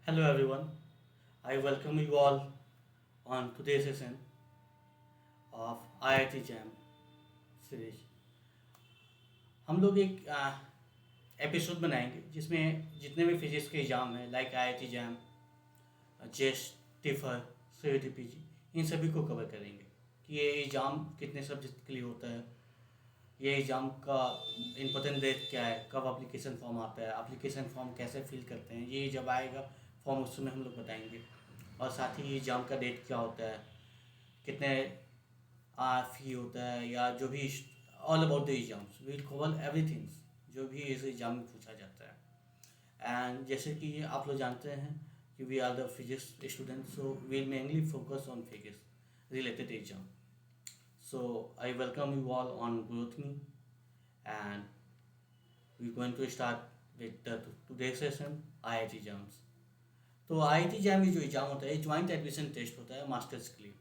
Hello everyone, I welcome you all on today's session of IIT Jam series. हम लोग एक episode बनाएंगे जिसमें जितने भी फिजिक्स के एग्ज़ाम हैं like IIT JAM, JEST, TIFR, CUTPG, इन सभी को कवर करेंगे कि ये एग्ज़ाम कितने सब्जेक्ट के लिए होता है, ये एग्ज़ाम का इम्पोर्टेंट डेट क्या है, कब एप्लीकेशन फॉर्म आता है, एप्लीकेशन फॉर्म कैसे फिल करते हैं, ये जब आएगा फॉर्म उसमें हम लोग बताएंगे। और साथ ही एग्ज़ाम का डेट क्या होता है, कितने फ़ी होता है, या जो भी all about the exams will cover everything जो भी इस एग्ज़ाम में पूछा जाता है। एंड जैसे कि आप लोग जानते हैं कि we are the physics student, so we mainly focus on physics related exam. So I welcome you all on GrowthMe, and we're going to start with the today's session IIT JAMs। तो IIT JAM ये जो exam होता है joint admission test होता है masters के लिए।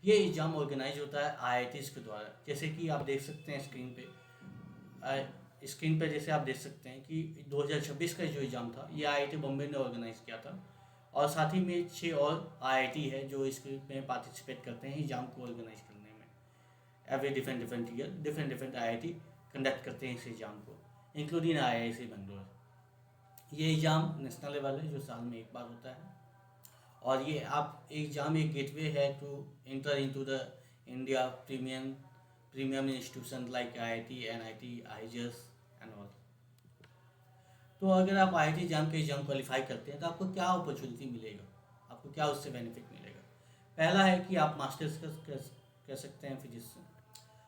ये एग्ज़ाम ऑर्गेनाइज होता है IITs के द्वारा, जैसे कि आप देख सकते हैं स्क्रीन पे जैसे आप देख सकते हैं कि 2026 का जो एग्ज़ाम था ये IIT बॉम्बे ने ऑर्गेनाइज़ किया था। और साथ ही में 6 और IIT है जो इसमें पार्टिसिपेट करते हैं एग्ज़ाम को ऑर्गेनाइज करने में। Every different year different IIT conduct करते हैं इस एग्ज़ाम को, इंक्लूडिंग IISc बेंगलोर। ये एग्ज़ाम नेशनल लेवल है जो साल में एक बार होता है। और ये आप एग्ज़ाम एक गेटवे है to enter into the India premium institution like IIT, NIT, IGS and all. तो अगर आप IIT एग्ज़ाम के एग्ज़ाम क्वालिफाई करते हैं तो आपको क्या अपॉर्चुनिटी मिलेगा, आपको क्या उससे बेनिफिट मिलेगा। पहला है कि आप मास्टर्स कर सकते हैं फिजिक्स से,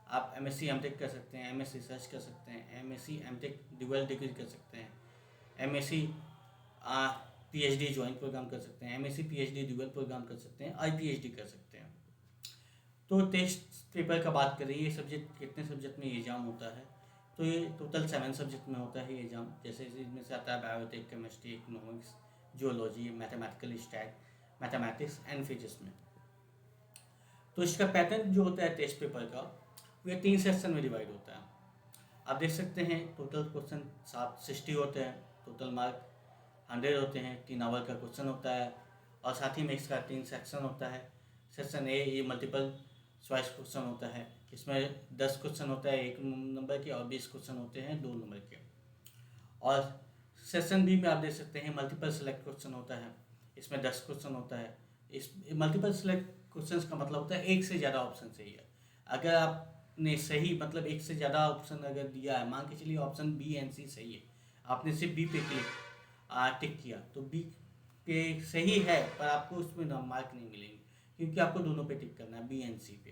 आप MSc MTech कर सकते हैं, MS रिसर्च कर सकते हैं, MSc MTech ड्यूअल डिग्री कर सकते हैं, MSc PhD ज्वाइंट प्रोग्राम कर सकते हैं, MSc PhD ड्यूअल प्रोग्राम कर सकते हैं, IPhD कर सकते हैं। तो टेस्ट पेपर का बात करें, ये सब्जेक्ट कितने सब्जेक्ट में एग्ज़ाम होता है, तो ये टोटल 7 सब्जेक्ट में होता है ये एग्ज़ाम। जैसे इसमें से आता है biotech, chemistry, economics, geology, mathematical stat, mathematics and physics में। तो इसका पैटर्न जो होता है टेस्ट पेपर का, वह 3 सेक्शन में डिवाइड होता है। आप देख सकते हैं टोटल क्वेश्चन 60 होते हैं, टोटल मार्क 100 होते हैं, 3 आवर का क्वेश्चन होता है। और साथ ही में इसका 3 सेक्शन होता है। सेक्शन ए ये मल्टीपल चॉइस क्वेश्चन होता है, इसमें 10 क्वेश्चन होता है 1 नंबर के, और 20 क्वेश्चन होते हैं 2 नंबर के। और सेक्शन बी में आप देख सकते हैं मल्टीपल सेलेक्ट क्वेश्चन होता है, इसमें 10 क्वेश्चन होता है। इस मल्टीपल सेलेक्ट क्वेश्चन का मतलब होता है एक से ज़्यादा ऑप्शन सही है। अगर आपने सही मतलब एक से ज़्यादा ऑप्शन अगर दिया है, मान के चलिए ऑप्शन बी एंड सी सही है, आपने सिर्फ बी पे टिक किया तो बी पे सही है, पर आपको उसमें मार्क नहीं मिलेंगे क्योंकि आपको दोनों पे टिक करना है, बी एंड सी पे।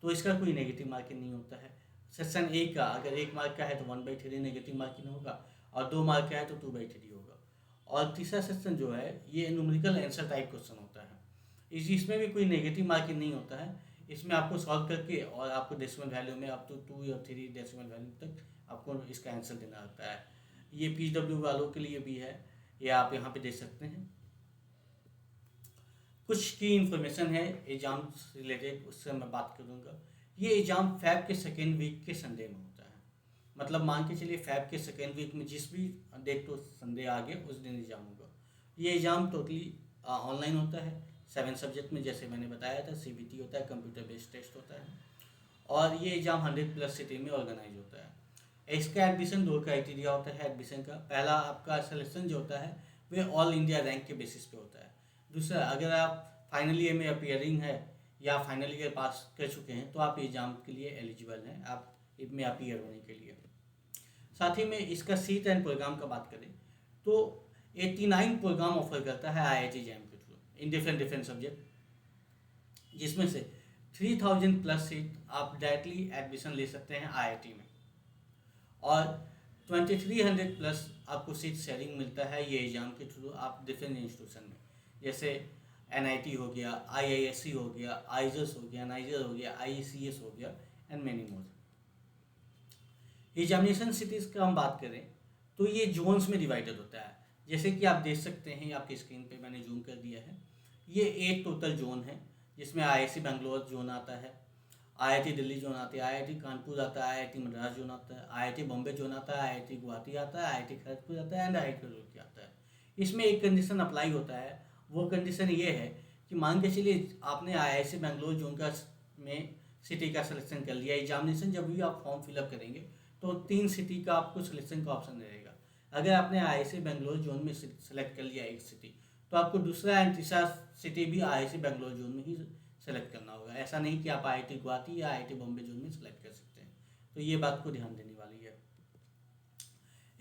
तो इसका कोई नेगेटिव मार्किंग नहीं होता है। सेक्शन ए का अगर 1 मार्क का है तो 1/3 नेगेटिव मार्किंग होगा, और 2 मार्क का है तो 2/3 होगा। और तीसरा सेक्शन जो है ये न्यूमेरिकल आंसर टाइप क्वेश्चन होता है। इसमें भी कोई नेगेटिव मार्किंग नहीं होता है। इसमें आपको सॉल्व करके और आपको डेसिमल वैल्यू में आप तो 2 या 3 डेसिमल वैल्यू तक आपको इसका आंसर देना होता है। ये PW वालों के लिए भी है, ये आप यहाँ पे देख सकते हैं। कुछ की इन्फॉर्मेशन है एग्ज़ाम से रिलेटेड, उससे मैं बात करूँगा। ये एग्ज़ाम फैब के सेकेंड वीक के संडे में होता है। मतलब मान के चलिए फैब के सेकेंड वीक में जिस भी डेट तो संडे आ गया उस दिन एग्ज़ाम होगा। ये एग्ज़ाम टोटली ऑनलाइन होता है 7 सब्जेक्ट में, जैसे मैंने बताया था। CBT होता है, कंप्यूटर बेस्ड टेस्ट होता है। और ये एग्ज़ाम 100+ सिटी में ऑर्गेनाइज होता है। इसका एडमिशन 2 क्राइटेरिया होता है एडमिशन का। पहला आपका सिलेक्शन जो होता है वह ऑल इंडिया रैंक के बेसिस पे होता है। दूसरा, अगर आप फाइनल ईयर में अपियरिंग है या फाइनल ईयर पास कर चुके हैं तो आप एग्ज़ाम के लिए एलिजिबल हैं, आप इसमें अपियर होने के लिए। साथ ही में इसका सीट एंड प्रोग्राम का बात करें तो 89 प्रोग्राम ऑफर करता है IIT जैम के थ्रू इन डिफरेंट सब्जेक्ट, जिसमें से 3000+ सीट आप डायरेक्टली एडमिशन ले सकते हैं IIT में। और 2300+ आपको सीट शेयरिंग मिलता है ये एग्ज़ाम के थ्रू आप डिफरेंट इंस्टीट्यूशन में, जैसे NIT हो गया, IISc हो गया, IGS हो गया, नाइजर हो गया, IECS हो गया and many more. Examination cities का हम बात करें तो ये जोन्स में डिवाइडेड होता है, जैसे कि आप देख सकते हैं आपकी स्क्रीन पे मैंने जूम कर दिया है। ये 8 टोटल जोन है, जिसमें IISc बेंगलोर जोन आता है, IIT दिल्ली जोन आती है, IIT कानपुर आता है, IIT मद्रास जोन आता है, IIT बॉम्बे जोन आता है, IIT गुवाहाटी आता है, IIT खड़गपुर आता है एंड IIT रुड़की आता है। इसमें एक कंडीशन अप्लाई होता है, वो कंडीशन ये है कि मान के चलिए आपने IISc बेंगलोर जोन का में सिटी का सिलेक्शन कर लिया। एग्जामिनेशन जब भी आप फॉर्म फिलअप करेंगे तो 3 सिटी का आपको सिलेक्शन का ऑप्शन रहेगा। अगर आपने IISc बेंगलोर जोन में सेलेक्ट कर लिया एक सिटी, तो आपको दूसरा एंड तीसरा सिटी भी IISc बेंगलोर जोन में ही सेलेक्ट करना होगा। ऐसा नहीं कि आप IIT गुवाहाटी या IIT बॉम्बे जोन में सेलेक्ट कर सकते हैं। तो ये बात को ध्यान देने वाली है।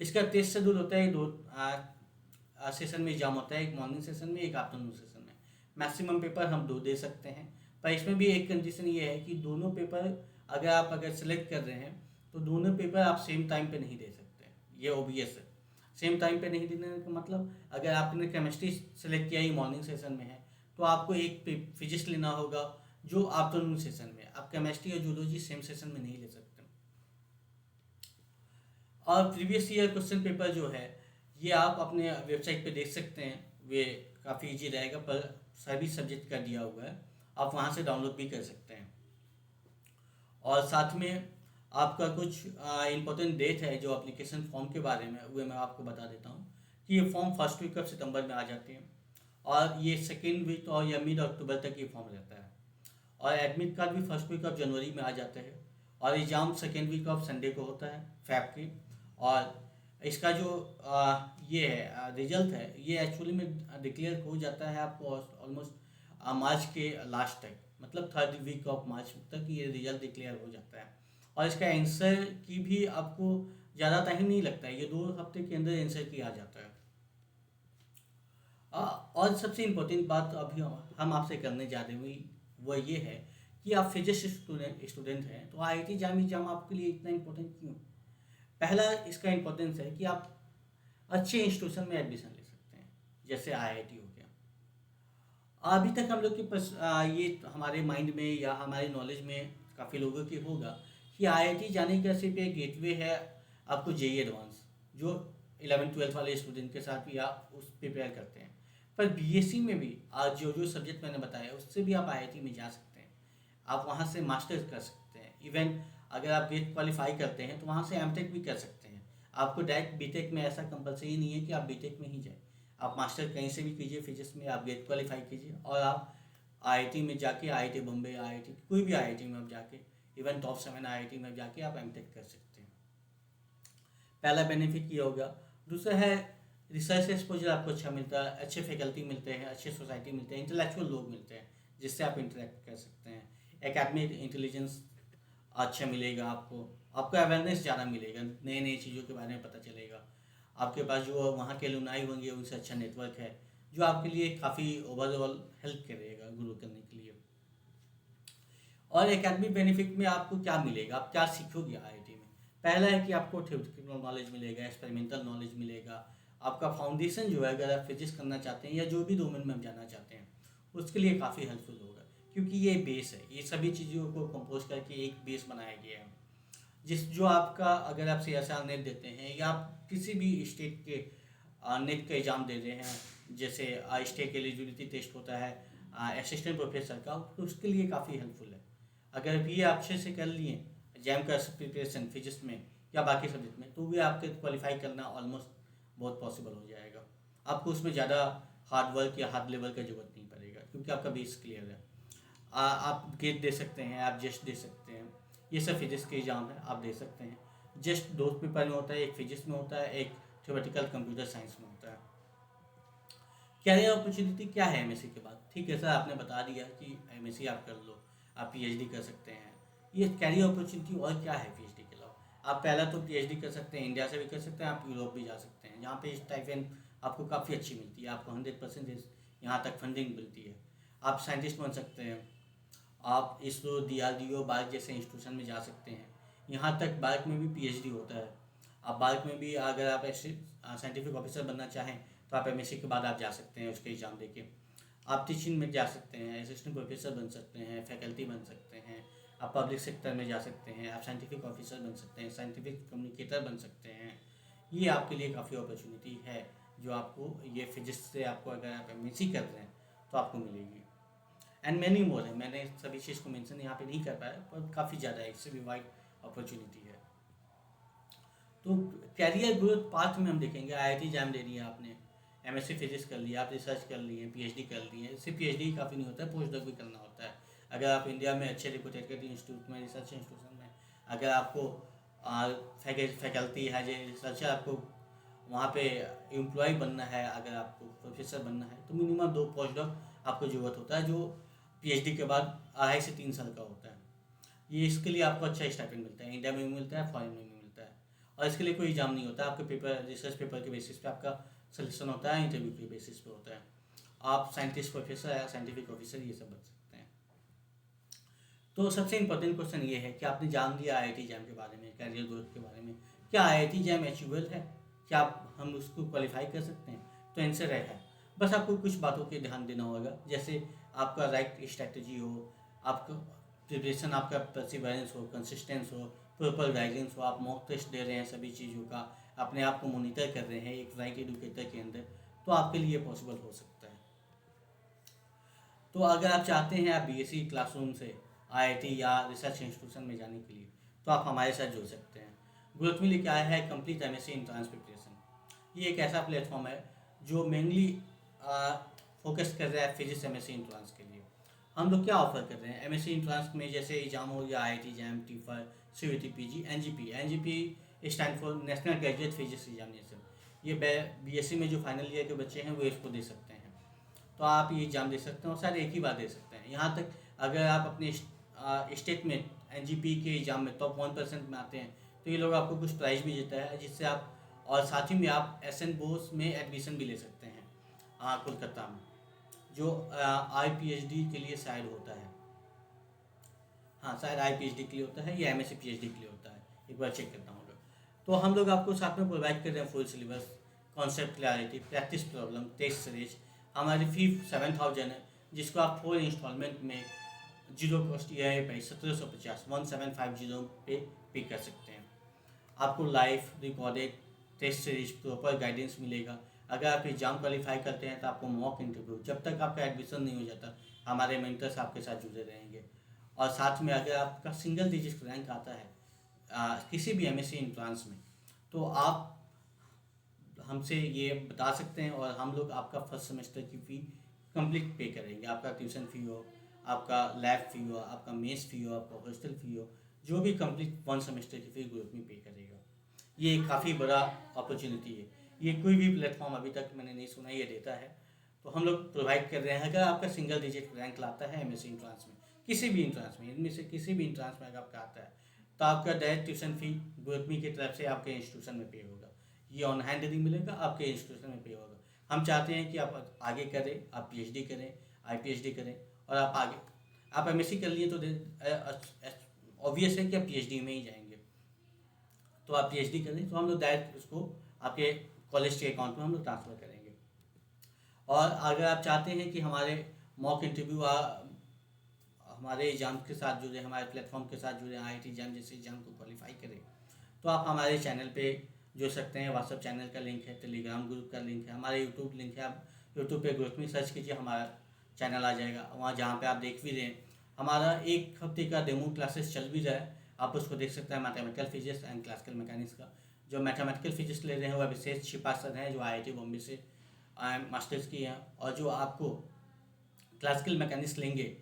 इसका टेस्ट शेड्यूल होता है, 2 सेशन में एग्जाम होता है, एक मॉर्निंग सेशन में, एक आफ्टरनून सेशन में। मैक्सिमम पेपर हम 2 दे सकते हैं, पर इसमें भी एक कंडीशन ये है कि दोनों पेपर अगर सेलेक्ट कर रहे हैं तो दोनों पेपर आप सेम टाइम पे नहीं दे सकते। ये ओबियस है। सेम टाइम पे नहीं देने का मतलब, अगर आपने केमिस्ट्री सेलेक्ट किया ही मॉर्निंग सेशन में है तो आपको एक फिजिक्स लेना होगा जो आफ्टरनून सेशन में। आप केमिस्ट्री और जूलॉजी सेम सेशन में नहीं ले सकते। और प्रीवियस ईयर क्वेश्चन पेपर जो है ये आप अपने वेबसाइट पे देख सकते हैं, वे काफ़ी इजी रहेगा, पर सभी सब्जेक्ट का दिया हुआ है, आप वहाँ से डाउनलोड भी कर सकते हैं। और साथ में आपका कुछ इम्पोर्टेंट डेट है जो एप्लीकेशन फॉर्म के बारे में, वे मैं आपको बता देता हूँ कि ये फॉर्म फर्स्ट वीक ऑफ सितंबर में आ जाते हैं और ये सेकेंड वीक और या मिड अक्टूबर तक ये फॉर्म रहता है। और एडमिट कार्ड भी फर्स्ट वीक ऑफ जनवरी में आ जाता है और exam second week of Sunday को होता है, फैब की। और इसका जो ये है रिजल्ट है, ये एक्चुअली में डिक्लेयर हो जाता है आपको ऑलमोस्ट मार्च के लास्ट तक, मतलब थर्ड वीक ऑफ मार्च तक ये रिजल्ट डिक्लेयर हो जाता है। और इसका आंसर की भी आपको ज़्यादा टाइम नहीं लगता है, ये 2 हफ्ते के अंदर आंसर की आ जाता है। और सबसे इम्पोर्टेंट बात अभी हम आपसे करने जा रहे हैं वो ये है कि आप फिजिक्स स्टूडेंट हैं तो IIT जाम आपके लिए इतना इम्पोर्टेंट क्यों? पहला इसका इम्पोर्टेंस है कि आप अच्छे इंस्टीट्यूशन में एडमिशन ले सकते हैं, जैसे IIT हो गया। अभी तक हम लोग के पास ये हमारे माइंड में या हमारे नॉलेज में काफ़ी लोगों की होगा कि IIT जाने का सिर्फ एक गेटवे है आपको JEE एडवांस, जो 11-12 वाले स्टूडेंट के साथ भी आप उस प्रिपेयर करते हैं। पर BSc में भी आज जो सब्जेक्ट मैंने बताया उससे भी आप IIT में जा सकते हैं, आप वहाँ से मास्टर्स कर सकते हैं। इवन अगर आप गेट क्वालिफाई करते हैं तो वहाँ से MTech भी कर सकते हैं। आपको डायरेक्ट BTech में ऐसा कंपलसरी नहीं है कि आप BTech में ही जाए, आप मास्टर कहीं से भी कीजिए फिजिक्स में, आप गेट क्वालिफाई कीजिए और आप IIT में जाके, IIT बॉम्बे, IIT कोई भी IIT में आप जाके, इवन टॉप 7 IIT में जाके आप MTech कर सकते हैं। पहला बेनिफिट ये होगा। दूसरा है रिसर्च एक्सपोजर आपको अच्छा मिलता है, अच्छे फैकल्टी मिलते हैं, अच्छे सोसाइटी मिलते हैं, इंटेलेक्चुअल लोग मिलते हैं जिससे आप इंटरेक्ट कर सकते हैं। एकेडमिक इंटेलिजेंस अच्छा मिलेगा आपको अवेयरनेस ज़्यादा मिलेगा, नई नई चीज़ों के बारे में पता चलेगा। आपके पास जो वहाँ के एलुमनाई होंगे उनसे अच्छा नेटवर्क है जो आपके लिए काफ़ी ओवरऑल हेल्प करेगा ग्रो करने के लिए। और एकेडमिक बेनिफिट में आपको क्या मिलेगा, आप क्या सीखोगे IIT में? पहला है कि आपको थ्योरेटिकल नॉलेज मिलेगा, एक्सपेरिमेंटल नॉलेज मिलेगा, आपका फाउंडेशन जो है अगर आप फिजिक्स करना चाहते हैं या जो भी डोमेन में आप जाना चाहते हैं उसके लिए काफ़ी हेल्पफुल होगा, क्योंकि ये बेस है, ये सभी चीज़ों को कंपोज करके एक बेस बनाया गया है जो आपका, अगर आप CSR नेट देते हैं या आप किसी भी स्टेट के नेट का एग्ज़ाम दे रहे हैं, जैसे स्टेट एलिजिबिलिटी टेस्ट होता है असिस्टेंट प्रोफेसर का, तो उसके लिए काफ़ी हेल्पफुल है। अगर भी आप अच्छे से कर लिए एग्जाम का प्रिपरेशन फिजिक्स में या बाकी सब्जेक्ट में, तो भी आपके क्वालिफाई करना ऑलमोस्ट बहुत पॉसिबल हो जाएगा। आपको उसमें ज़्यादा हार्ड वर्क या हार्ड लेवल का जरूरत नहीं पड़ेगा, क्योंकि आपका बेस क्लियर है। आप गेट दे सकते हैं, आप जेस्ट दे सकते हैं, ये सब फिजिक्स के एग्जाम है, आप दे सकते हैं। जेस्ट 2 पेपर में होता है, एक फिजिक्स में होता है, एक थ्योरेटिकल कंप्यूटर साइंस में होता है। कैरियर अपॉर्चुनिटी क्या है MSc के बाद? ठीक है सर, आपने बता दिया कि MSc आप कर लो, आप PhD कर सकते हैं। ये कैरियर अपॉर्चुनिटी और क्या है PhD के अलावा? आप पहला तो PhD कर सकते हैं, इंडिया से भी कर सकते हैं, आप यूरोप भी जा सकते हैं, जहाँ पे स्टाइपेंड आपको काफ़ी अच्छी मिलती है, आपको 100% यहाँ तक फंडिंग मिलती है। आप साइंटिस्ट बन सकते हैं, आप इसरो, DRDO, बार्क जैसे इंस्टीट्यूशन में जा सकते हैं। यहाँ तक बार्क में भी PhD होता है। आप बार्क में भी अगर आप ऐसे साइंटिफिक ऑफिसर बनना चाहें तो आप MSc के बाद आप जा सकते हैं उसके एग्ज़ाम देके। आप टीचिंग में जा सकते हैं, असिस्टेंट प्रोफेसर बन सकते हैं, फैकल्टी बन सकते हैं, आप पब्लिक सेक्टर में जा सकते हैं, आप साइंटिफिक ऑफिसर बन सकते हैं, साइंटिफिक कम्युनिकेटर बन सकते हैं। ये आपके लिए काफ़ी अपॉर्चुनिटी है जो आपको ये फिजिक्स से, आपको अगर आप MSc कर रहे हैं तो आपको मिलेगी। एंड मैनी मोर है, मैंने सभी चीज़ को मेंशन यहाँ पे नहीं कर पाया, पर काफ़ी ज़्यादा है, इससे भी वाइड अपॉर्चुनिटी है। तो कैरियर ग्रोथ पाथ में हम देखेंगे, IIT एग्जाम दे रही है आपने, एमएससी फिजिक्स कर लिया, आप रिसर्च कर लिए, पीएचडी कर लिए। सिर्फ पीएचडी काफ़ी नहीं होता है, पोस्ट डॉक भी करना होता है। अगर आप इंडिया में अच्छे रिपोर्टेड इंस्टीट्यूट में, रिसर्च इंस्टीट्यूशन में अगर आपको फैकल्टी है जो रिसर्चर, आपको वहाँ पे एम्प्लॉय बनना है, अगर आपको प्रोफेसर बनना है, तो मिनिमम 2 पोस्ट डॉक आपको ज़रूरत होता है, जो पीएचडी के बाद 2.5 से 3 साल का होता है। ये इसके लिए आपको अच्छा स्टाइपेंड मिलता है, इंडिया में भी मिलता है, फॉरेन में भी मिलता है। और इसके लिए कोई एग्जाम नहीं होता, आपके पेपर रिसर्च पेपर के बेसिस पे आपका सिलेक्शन होता है, इंटरव्यू के बेसिस पे होता है। आप साइंटिस्ट प्रोफेसर या साइंटिफिक ऑफिसर ये सब बन सकते हैं। तो सबसे इम्पोर्टेंट क्वेश्चन ये है कि आपने जान लिया आईआईटी जैम के बारे में, कैरियर ग्रोथ के बारे में, क्या आईआईटी जैम अचीवेबल है, क्या हम उसको क्वालिफाई कर सकते हैं? तो आंसर है। बस आपको कुछ बातों के ध्यान देना होगा, जैसे आपका राइट स्ट्रैटेजी हो, आपका प्रिपरेशन, आपका परसिवरेंस हो, कंसिस्टेंस हो, प्रॉपर गाइडेंस हो, आप मॉक टेस्ट दे रहे हैं सभी चीज़ों का, अपने आप को मॉनिटर कर रहे हैं एक राइट एडुकेटर के अंदर, तो आपके लिए पॉसिबल हो सकता है। तो अगर आप चाहते हैं आप बीएससी क्लासरूम से आईआईटी या रिसर्च इंस्टीट्यूशन में जाने के लिए, तो आप हमारे साथ जुड़ सकते हैं। ग्रोथ में लेके आया है कंप्लीट एमएससी एंट्रेंस प्रिपरेशन। ये एक ऐसा प्लेटफॉर्म है जो मेनली फोकस कर रहा है फिजिक्स एमएससी एंट्रेंस के लिए। हम लोग क्या ऑफर कर रहे हैं एमएससी एंट्रेंस में, जैसे एग्जाम हो गया IIT JAM, TIFR, CUET PG, NGP. NGP stand for national graduate physics examination. ये बीएससी में जो फाइनल ईयर के बच्चे हैं वो इसको दे सकते हैं। तो आप ये एग्ज़ाम दे सकते हैं और शायद एक ही बार दे सकते हैं। यहाँ तक अगर आप अपने स्टेट में एनजीपी के एग्ज़ाम में टॉप 1% में आते हैं, तो ये लोग आपको कुछ प्राइज़ भी देता है, जिससे आप, और साथ ही में आप एसएन बोस में एडमिशन भी ले सकते हैं कोलकाता में, जो आईपीएचडी के लिए शायद होता है। हाँ, शायद आईपीएचडी के लिए होता है या एमएससी पीएचडी के लिए होता है, एक बार चेक करता हूँ। तो हम लोग आपको साथ में प्रोवाइड कर रहे हैं full syllabus, concept clarity, practice problem, test series. हमारी फी 7,000 है, जिसको आप 4 इंस्टॉलमेंट में जीरो कॉस्ट EMI पे 1750 1750 पे कर सकते हैं। आपको live recorded test series, proper guidance मिलेगा। अगर आप एग्जाम क्वालिफाई करते हैं तो आपको मॉक इंटरव्यू, जब तक आपका एडमिशन नहीं हो जाता हमारे मेंटर्स आपके साथ जुड़े रहेंगे। और साथ में अगर आपका सिंगल डिजिट रैंक आता है किसी भी एमएससी एंट्रेंस में, तो आप हमसे ये बता सकते हैं और हम लोग आपका फर्स्ट सेमेस्टर की फ़ी कंप्लीट पे करेंगे। आपका ट्यूशन फ़ी हो, आपका लैब फ़ी हो, आपका मेस फ़ी हो, आपका हॉस्टल फ़ी हो, जो भी कंप्लीट 1 सेमेस्टर की फ़ी ग्रुप में पे करेगा। ये काफ़ी बड़ा अपॉर्चुनिटी है, ये कोई भी प्लेटफॉर्म अभी तक मैंने नहीं सुना ये देता है। तो हम लोग प्रोवाइड कर रहे हैं। अगर आपका सिंगल डिजिट रैंक लाता है एमएससी एंट्रेंस में, किसी भी एंट्रेंस में, इनमें से किसी भी एंट्रेंस में अगर आपका आता है, तो आपका डायरेक्ट ट्यूशन फ़ी ग्रुपमी की तरफ से आपके इंस्टीट्यूशन में पे होगा। ये ऑन हैंड नहीं मिलेगा, आपके इंस्टीट्यूशन में पे होगा। हम चाहते हैं कि आप आगे करें, आप पीएचडी करें, आईपीएचडी करें, और आप आगे, आप एमएससी कर लिए तो ऑब्वियस है कि आप पीएचडी में ही जाएंगे। तो आप पीएचडी करें तो हम लोग डायरेक्ट उसको आपके कॉलेज के अकाउंट में हम लोग ट्रांसफ़र करेंगे। और अगर आप चाहते हैं कि हमारे मॉक इंटरव्यू हमारे एग्जाम के साथ जुड़े, हमारे प्लेटफॉर्म के साथ जुड़े, आईआईटी एग्जाम जैसे एग्जाम को क्वालिफाई करें, तो आप हमारे चैनल पे जुड़ सकते हैं। व्हाट्सअप चैनल का लिंक है, टेलीग्राम ग्रुप का लिंक है, हमारे यूट्यूब लिंक है। आप यूट्यूब पे ग्रोथमी सर्च कीजिए, हमारा चैनल आ जाएगा वहाँ, जहाँ पे आप देख भी रहे हैं। हमारा 1 हफ्ते का डेमो क्लासेस चल भी रहा है, आप उसको देख सकते हैं। Mathematical physics and classical mechanics का जो मैथमेटिकल फिजिक्स ले रहे हैं वो अभिषेक शिपा सर हैं, जो आईआईटी बॉम्बे से मास्टर्स की हैं। और जो आपको क्लासिकल मैकेनिक्स लेंगे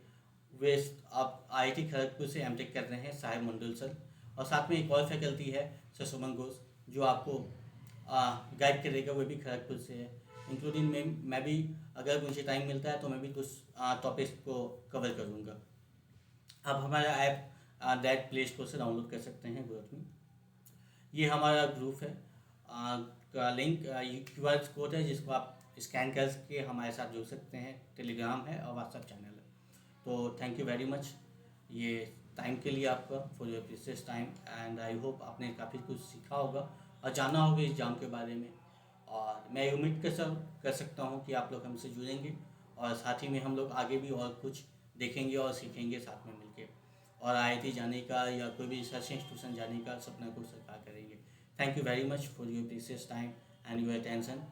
वे आप आईआईटी खड़गपुर से एमटेक कर रहे हैं, साहिब मंडल सर। और साथ में एक और फैकल्टी है सर सुमन घोष, जो आपको गाइड करेगा, वो भी खड़गपुर से है। इंक्लूडिंग मैं भी, अगर मुझे टाइम मिलता है तो मैं भी कुछ टॉपिक्स को कवर करूँगा। आप हमारा ऐप डायरेक्ट प्ले स्टोर से डाउनलोड कर सकते हैं ग्रुप में। ये हमारा ग्रुप है का लिंक QR कोड है, जिसको आप स्कैन करके हमारे साथ जुड़ सकते हैं। टेलीग्राम है और व्हाट्सएप चैनल है। तो थैंक यू वेरी मच ये टाइम के लिए आपका, for your precious time, and I hope आपने काफ़ी कुछ सीखा होगा और जाना होगा एग्ज़ाम के बारे में। और मैं उम्मीद कर सकता हूँ कि आप लोग हमसे जुड़ेंगे और साथ ही में हम लोग आगे भी और कुछ देखेंगे और सीखेंगे साथ में मिलके, और आईआईटी जाने का या कोई भी रिसर्च इंस्टीट्यूशन जाने का सपना को साकार करेंगे। Thank you very much for your precious time and your attention.